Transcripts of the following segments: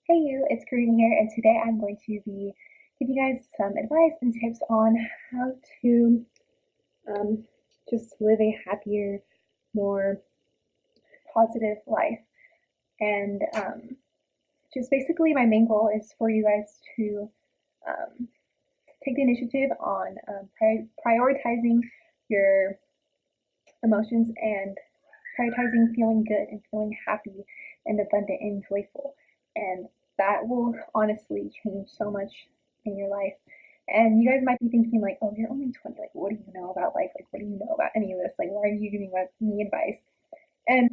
Hey you, it's Karina here, and today I'm going to be giving you guys some advice and tips on how to um, just live a happier, more positive life. And just basically, my main goal is for you guys to um, take the initiative on prioritizing your emotions and prioritizing feeling good and feeling happy and abundant and joyful. And that will honestly change so much in your life. And you guys might be thinking like, oh, you're only 20. Like, what do you know about life? Like, what do you know about any of this? Like, why are you giving me advice? And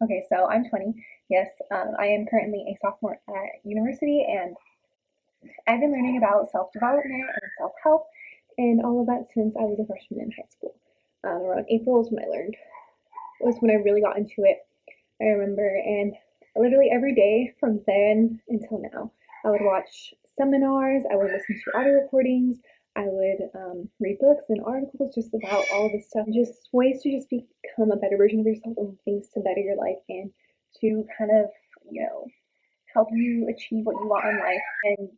okay, so I'm 20. Yes, I am currently a sophomore at university, and I've been learning about self-development and self-help and all of that since I was a freshman in high school. Around April is when I learned was when I really got into it. I remember, and literally every day from then until now, I would watch seminars, I would listen to audio recordings, I would read books and articles just about all of this stuff, just ways to just become a better version of yourself and things to better your life and to kind of, help you achieve what you want in life and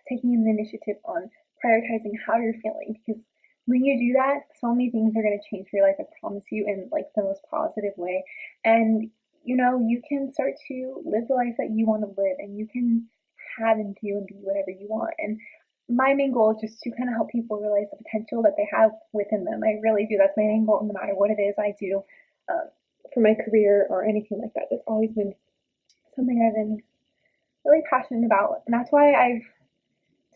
taking an initiative on prioritizing how you're feeling because when you do that, so many things are going to change for your life. I promise you, in like the most positive way. And you can start to live the life that you want to live, and you can have and do and be whatever you want. And my main goal is just to kind of help people realize the potential that they have within them. I really do. That's my main goal, no matter what it is I do for my career or anything like that. That's always been something I've been really passionate about, and that's why I've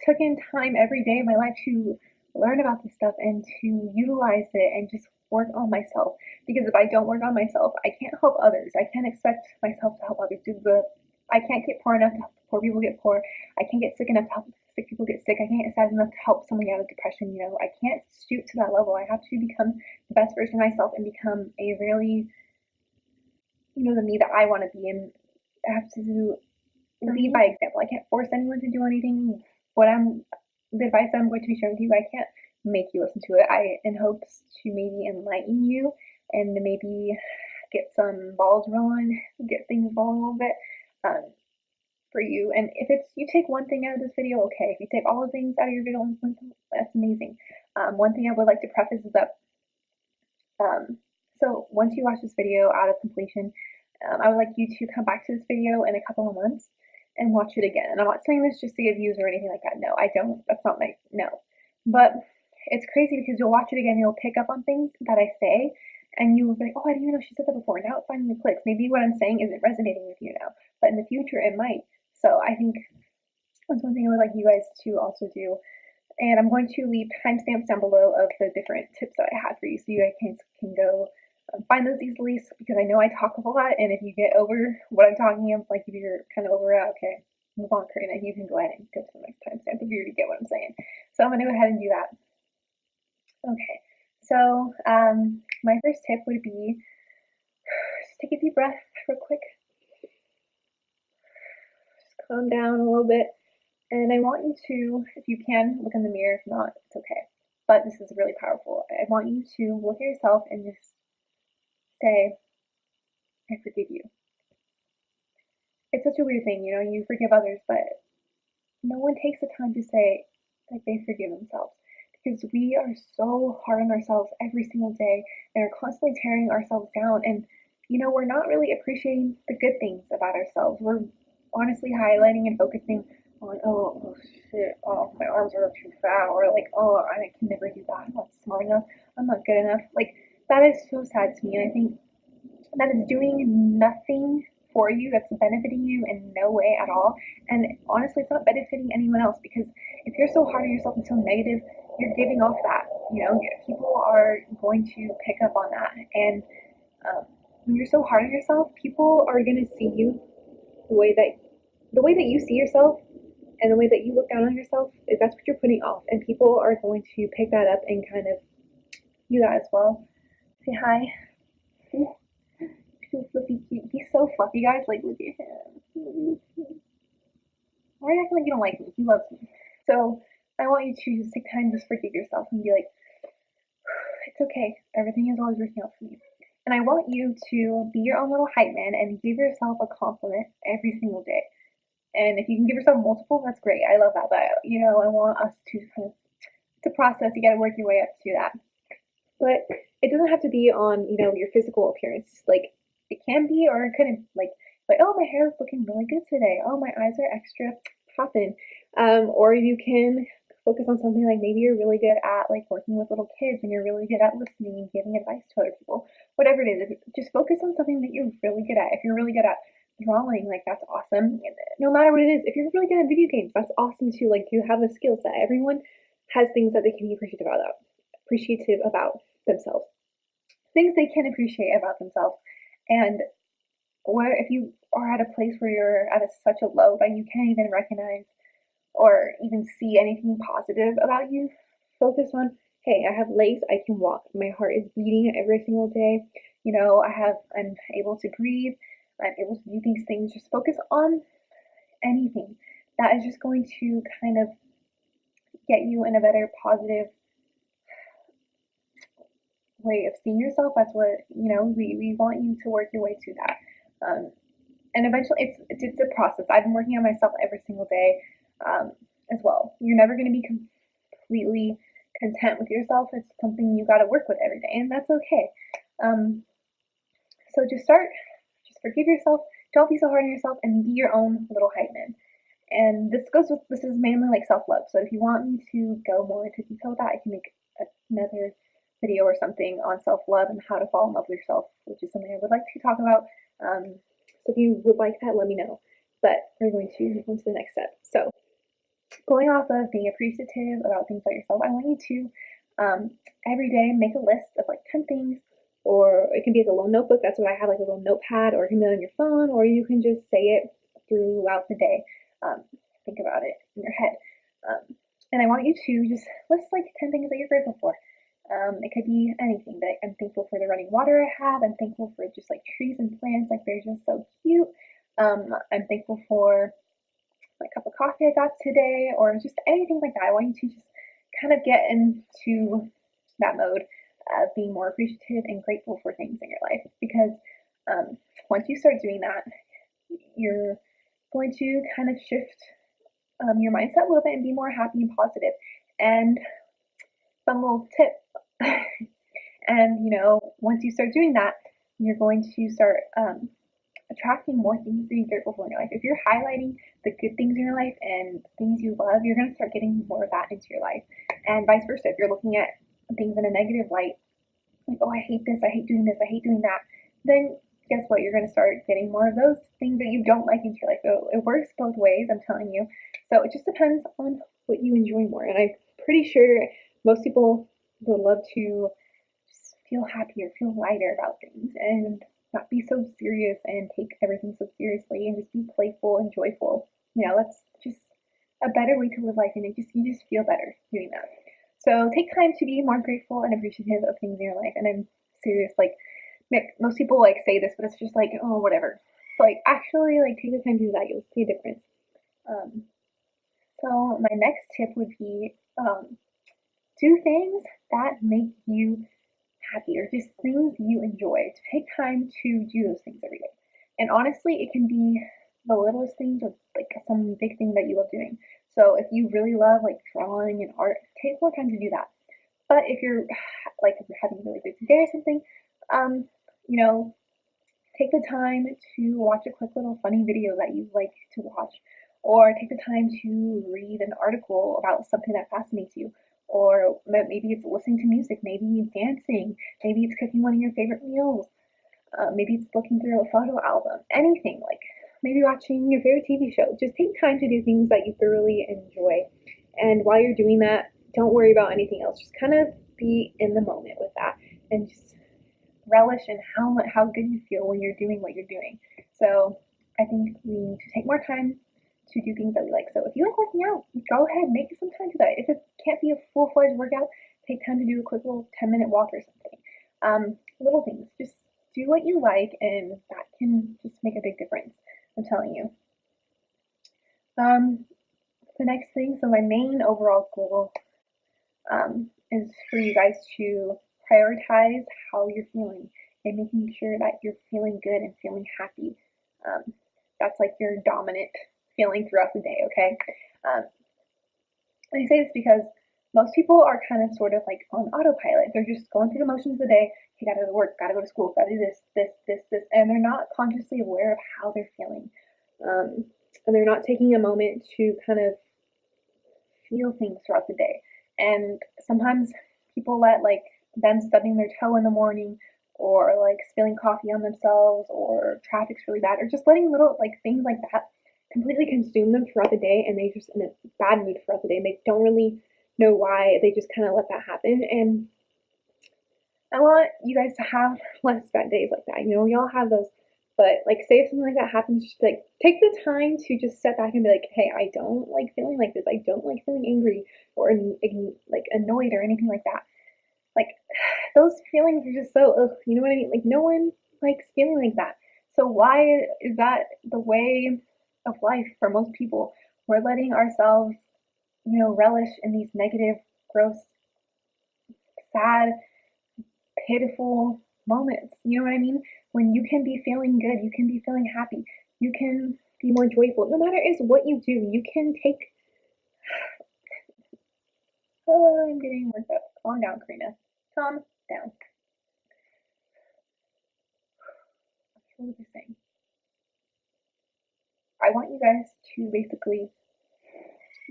taken time every day of my life to learn about this stuff and to utilize it and just work on myself. Because if I don't work on myself, I can't help others. I can't expect myself to help others. I can't get poor enough to help poor people get poor. I can't get sick enough to help sick people get sick. I can't get sad enough to help someone get out of depression. I can't stoop to that level. I have to become the best version of myself and become a really, the me that I want to be. And I have to lead by example. I can't force anyone to do anything. The advice that I'm going to be sharing with you, I can't make you listen to it. I in hopes to maybe enlighten you and maybe get some balls rolling, get things rolling a little bit um, for you. And if it's you take one thing out of this video, okay. If you take all the things out of your video, that's amazing. One thing I would like to preface is that so once you watch this video out of completion, I would like you to come back to this video in a couple of months and watch it again. And I'm not saying this just to get views or anything like that. No, I don't. That's not my, no. But it's crazy because you'll watch it again, you'll pick up on things that I say, and you will be like, oh, I didn't even know she said that before. Now it finally clicks. Maybe what I'm saying isn't resonating with you now, but in the future it might. So I think that's one thing I would like you guys to also do. And I'm going to leave timestamps down below of the different tips that I had for you so you guys can go find those easily because I know I talk a lot, and if you get over what I'm talking about, like if you're kind of over it, okay, move on, Karina. You can go ahead and go to the next timestamp if you already get what I'm saying. So I'm going to go ahead and do that. Okay, so my first tip would be just take a deep breath real quick. Just calm down a little bit. And I want you to, if you can, look in the mirror. If not, it's okay. But this is really powerful. I want you to look at yourself and just say, I forgive you. It's such a weird thing, you forgive others, but no one takes the time to say that they forgive themselves because we are so hard on ourselves every single day and are constantly tearing ourselves down. And, we're not really appreciating the good things about ourselves. We're honestly highlighting and focusing on, oh shit, oh, my arms are too fat, or like, oh, I can never do that. I'm not smart enough. I'm not good enough. Like, that is so sad to me. And I think that is doing nothing for you, that's benefiting you in no way at all. And honestly, it's not benefiting anyone else because if you're so hard on yourself and so negative, you're giving off that. People are going to pick up on that. And when you're so hard on yourself, people are going to see you the way that you see yourself and the way that you look down on yourself is that's what you're putting off, and people are going to pick that up and kind of do that as well. Say hi. So fluffy, cute. He's so fluffy, guys. Like, look at him. Why are you acting like you don't like me? He loves me. So I want you to just take time, just forgive yourself and be like, it's okay. Everything is always working out for me. And I want you to be your own little hype man and give yourself a compliment every single day. And if you can give yourself multiple, that's great. I love that. But I want us to kind of to process. You got to work your way up to that. But it doesn't have to be on your physical appearance. Like it can be, or it couldn't. Like oh, my hair is looking really good today. Oh, my eyes are extra popping. Or you can focus on something like maybe you're really good at like working with little kids and you're really good at listening and giving advice to other people. Whatever it is, just focus on something that you're really good at. If you're really good at drawing, like that's awesome. No matter what it is, if you're really good at video games, that's awesome too. Like you have a skill set. Everyone has things that they can be appreciative about themselves. Things they can appreciate about themselves. And where if you are at a place where you're at such a low that you can't even recognize or even see anything positive about you, focus on, hey, I have legs, I can walk, my heart is beating every single day, I'm able to breathe, I'm able to do these things. Just focus on anything that is just going to kind of get you in a better positive way of seeing yourself. That's what we want you to work your way to that. And eventually it's a process. I've been working on myself every single day, as well. You're never going to be completely content with yourself. It's something you got to work with every day, and that's okay. So just forgive yourself. Don't be so hard on yourself, and be your own little hype man. And this is mainly like self-love. So if you want me to go more into detail with that, I can make another video or something on self-love and how to fall in love with yourself, which is something I would like to talk about. So if you would like that, let me know. But we're going to move on to the next step. So going off of being appreciative about things about yourself, I want you to every day make a list of like 10 things, or it can be like a little notebook. That's what I have, like a little notepad, or it can be on your phone, or you can just say it throughout the day. Think about it in your head. And I want you to just list like 10 things that you're grateful for. It could be anything. But I'm thankful for the running water I have. I'm thankful for just like trees and plants, like they're just so cute. I'm thankful for my cup of coffee I got today, or just anything like that. I want you to just kind of get into that mode of being more appreciative and grateful for things in your life. Because once you start doing that, you're going to kind of shift your mindset a little bit and be more happy and positive. And fun little tip. And once you start doing that, you're going to start attracting more things to be grateful for in your life. If you're highlighting the good things in your life and things you love, you're going to start getting more of that into your life. And vice versa. If you're looking at things in a negative light, like, oh, I hate this, I hate doing this, I hate doing that, then guess what? You're going to start getting more of those things that you don't like into your life. So it works both ways, I'm telling you. So it just depends on what you enjoy more. And I'm pretty sure most people would love to just feel happier, feel lighter about things, and not be so serious and take everything so seriously, and just be playful and joyful. That's just a better way to live life, and you just feel better doing that. So take time to be more grateful and appreciative of things in your life. And I'm serious, like most people like say this, but it's just like, oh, whatever. So like actually like take the time to do that, you'll see a difference. Um, so my next tip would be do things that make you happy, or just things you enjoy. To take time to do those things every day. And honestly, it can be the littlest things or like some big thing that you love doing. So if you really love like drawing and art, take more time to do that. But if you're having a really busy day or something, um, you know, take the time to watch a quick little funny video that you like to watch, or take the time to read an article about something that fascinates you, or maybe it's listening to music, maybe dancing, maybe it's cooking one of your favorite meals, maybe it's looking through a photo album, anything, like maybe watching your favorite TV show. Just take time to do things that you thoroughly enjoy. And while you're doing that, don't worry about anything else. Just kind of be in the moment with that, and just relish in how good you feel when you're doing what you're doing. So I think we need to take more time to do things that we like. So if you like working out, go ahead, make some time to that. If it can't be a full-fledged workout, take time to do a quick little 10-minute walk or something. Little things. Just do what you like, and that can just make a big difference. I'm telling you. The next thing, so my main overall goal is for you guys to prioritize how you're feeling and making sure that you're feeling good and feeling happy. That's like your dominant feeling throughout the day, okay? And I say this because most people are kind of sort of like on autopilot. They're just going through the motions of the day. You gotta go to work, gotta go to school, gotta do this, and they're not consciously aware of how they're feeling. And they're not taking a moment to kind of feel things throughout the day. And sometimes people let like them stubbing their toe in the morning or like spilling coffee on themselves or traffic's really bad or just letting little like things like that completely consume them throughout the day, and they just in a bad mood throughout the day and they don't really know why. They just kind of let that happen. And I want you guys to have less bad days like that. You know, we all have those. But like, say if something like that happens, just like take the time to just step back and be like, hey, I don't like feeling like this. I don't like feeling angry or like annoyed or anything like that. Like those feelings are just so, ugh, you know what I mean? Like no one likes feeling like that. So why is that the way of life for most people? We're letting ourselves, relish in these negative, gross, sad, pitiful moments. You know what I mean? When you can be feeling good, you can be feeling happy, you can be more joyful. No matter is what you do, you can take. Oh, I'm getting worked up. Calm down, Karina. Calm down. What was I saying? I want you guys to basically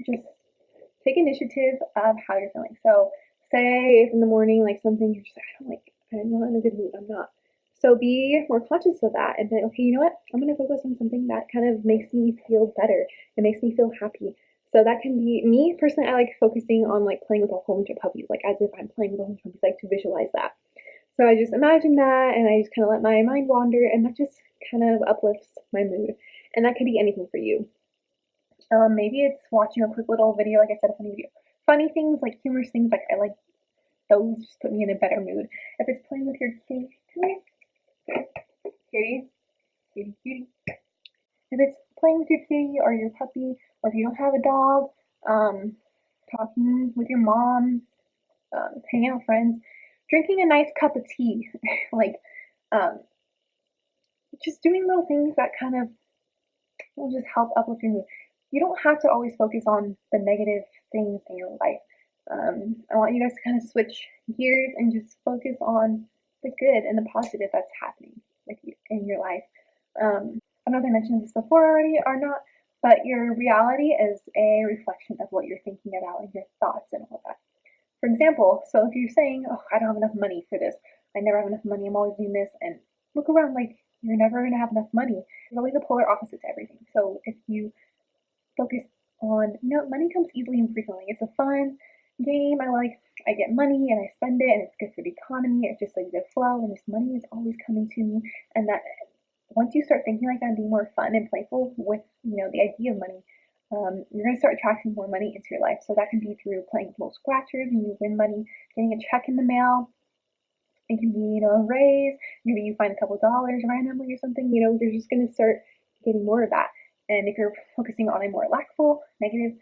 just take initiative of how you're feeling. So, say if in the morning, like something you're just like, I'm not in a good mood, I'm not. So be more conscious of that and be like, okay, you know what? I'm going to focus on something that kind of makes me feel better. It makes me feel happy. So that can be me personally. I like focusing on like playing with a whole bunch of puppies, like as if I'm playing with a whole bunch of puppies, like to visualize that. So I just imagine that and I just kind of let my mind wander, and that just kind of uplifts my mood. And that could be anything for you. Maybe it's watching a quick little video, like I said, a funny video. Funny things, like humorous things, like I like those, just put me in a better mood. If it's playing with your kitty, kitty. If it's playing with your kitty or your puppy, or if you don't have a dog, talking with your mom, hanging out with friends, drinking a nice cup of tea, like um, just doing little things that kind of will just help uplift your mood. You don't have to always focus on the negative things in your life. I want you guys to kind of switch gears and just focus on the good and the positive that's happening with you in your life. I don't know if I mentioned this before already or not, but your reality is a reflection of what you're thinking about and your thoughts and all that. For example, so if you're saying, oh, I don't have enough money for this, I never have enough money, I'm always doing this, and look around, like, you're never going to have enough money. There's always a polar opposite to everything. So if you focus on, money comes easily and frequently. It's a fun game. I get money and I spend it and it's good for the economy. It's just like the flow, and this money is always coming to me. And that once you start thinking like that and being more fun and playful with, the idea of money, you're going to start attracting more money into your life. So that can be through playing with little scratchers and you win money, getting a check in the mail. It can be, a raise. Maybe you find a couple dollars randomly or something. You're just going to start getting more of that. And if you're focusing on a more lackful, negative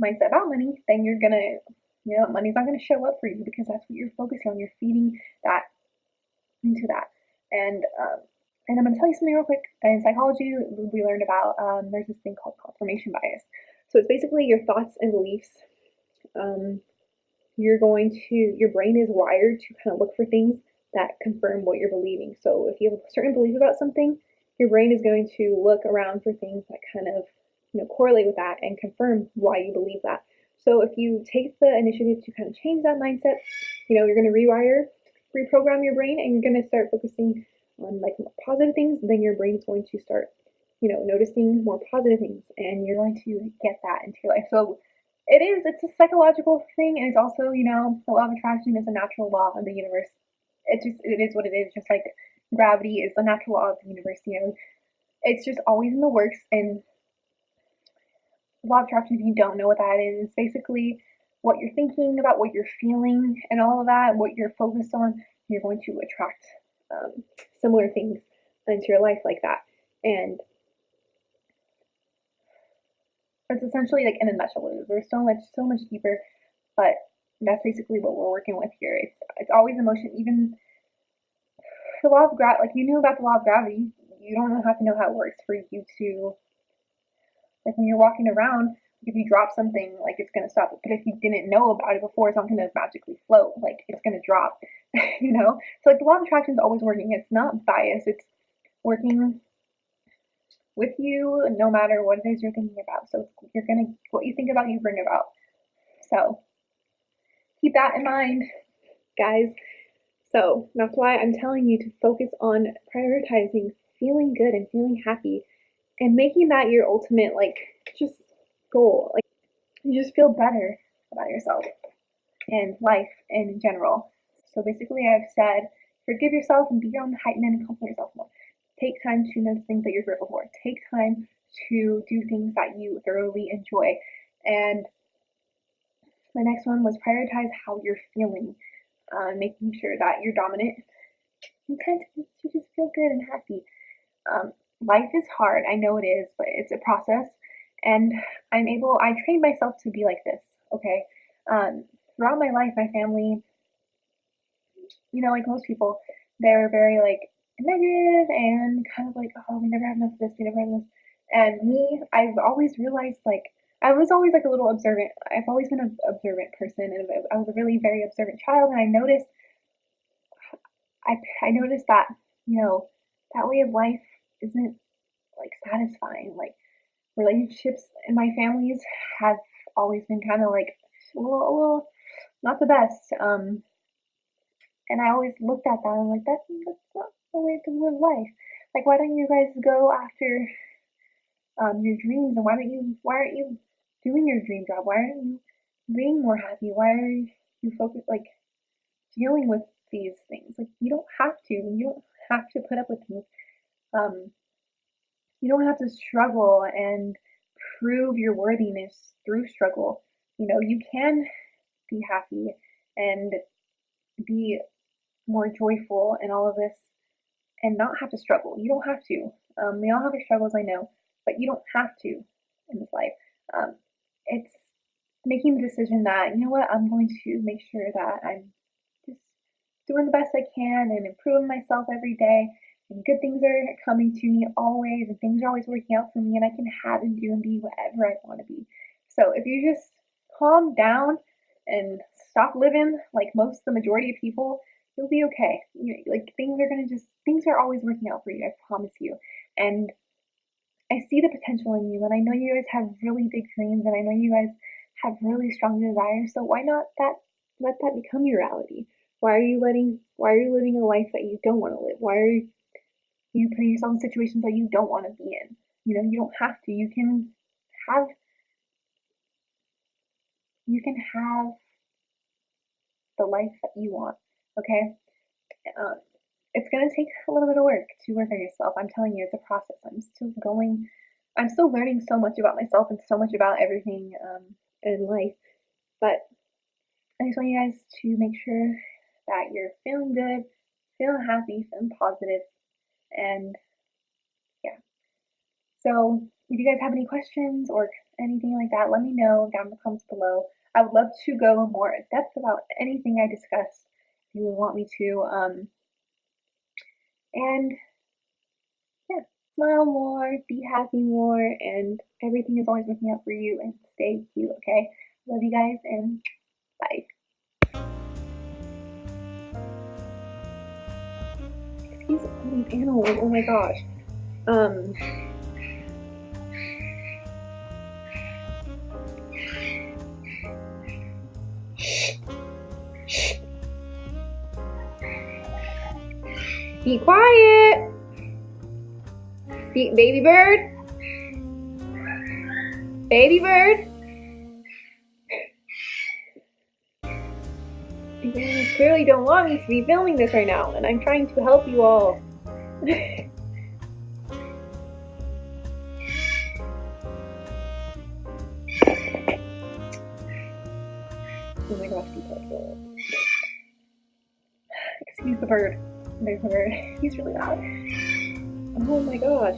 mindset about money, then you're going to, money's not going to show up for you because that's what you're focusing on. You're feeding that into that. And I'm going to tell you something real quick. In psychology, we learned about there's this thing called confirmation bias. So it's basically your thoughts and beliefs. Your brain is wired to kind of look for things that confirm what you're believing. So if you have a certain belief about something, your brain is going to look around for things that kind of, correlate with that and confirm why you believe that. So if you take the initiative to kind of change that mindset, you're going to reprogram your brain, and you're going to start focusing on like more positive things. Then your brain is going to start, noticing more positive things, and you're going to get that into your life. So it's a psychological thing, and it's also, the law of attraction is a natural law of the universe. It is what it is, just like gravity is the natural law of the universe. It's just always in the works. And the law of attraction, if you don't know what that is basically what you're thinking about, what you're feeling, and all of that, what you're focused on. You're going to attract similar things into your life like that. And it's essentially like in a nutshell. There's so much deeper, but that's basically what we're working with here. It's always emotion. Even the law of gravity, like you knew about the law of gravity, you don't have to know how it works for you to Like when you're walking around, if you drop something, like it's gonna stop. But if you didn't know about it before, it's not gonna magically float. Like it's gonna drop, you know. So like the law of attraction is always working. It's not biased. It's working with you no matter what it is you're thinking about. So you're gonna what you think about, you bring about. So keep that in mind, guys. So that's why I'm telling you to focus on prioritizing feeling good and feeling happy and making that your ultimate like just goal. Like you just feel better about yourself and life in general. So basically I've said forgive yourself and be your own heighten and compliment yourself more. Take time to notice things that you're grateful for. Take time to do things that you thoroughly enjoy. And the next one was prioritize how you're feeling, making sure that your dominant intent is to just feel good and happy. Life is hard, I know it is, but it's a process, and I trained myself to be like this, okay? Throughout my life, my family, like most people, they're very like negative and kind of like, oh, we never have enough of this, we never have enough. And me, I've always realized like I was always like a little observant. I've always been an observant person, and I was a really very observant child. And I noticed that that way of life isn't like satisfying. Like relationships in my families have always been kind of like a little not the best. And I always looked at that and I'm like, that's not the way to live life. Like, why don't you guys go after your dreams, and why aren't you doing your dream job? Why aren't you being more happy? Why are you focused like dealing with these things? Like, you don't have to. You don't have to put up with things. You don't have to struggle and prove your worthiness through struggle. You can be happy and be more joyful and all of this and not have to struggle. You don't have to. We all have our struggles, I know, but you don't have to in this life. It's making the decision that, you know what, I'm going to make sure that I'm just doing the best I can and improving myself every day. And good things are coming to me always, and things are always working out for me, and I can have and do and be whatever I want to be. So if you just calm down and stop living like the majority of people, you'll be okay. Like things are always working out for you. I promise you. And I see the potential in you, and I know you guys have really big dreams, and I know you guys have really strong desires. So why not let that become your reality? Why are you living a life that you don't want to live? Why are you putting yourself in situations that you don't want to be in? You don't have to. Have you can have the life that you want. Okay. It's gonna take a little bit of work to work on yourself. I'm telling you, it's a process. I'm still learning so much about myself and so much about everything in life. But I just want you guys to make sure that you're feeling good, feeling happy, feeling positive, and yeah. So if you guys have any questions or anything like that, let me know down in the comments below. I would love to go more in depth about anything I discussed if you would want me to. And yeah, smile more, be happy more, and everything is always working out for you. And stay cute, okay? Love you guys, and bye. Excuse all these animals. Oh my gosh. Be quiet. Baby bird. Baby bird. You guys clearly don't want me to be filming this right now, and I'm trying to help you all. Oh my gosh, people. Excuse the bird. There's a bird. He's really loud. Oh my gosh.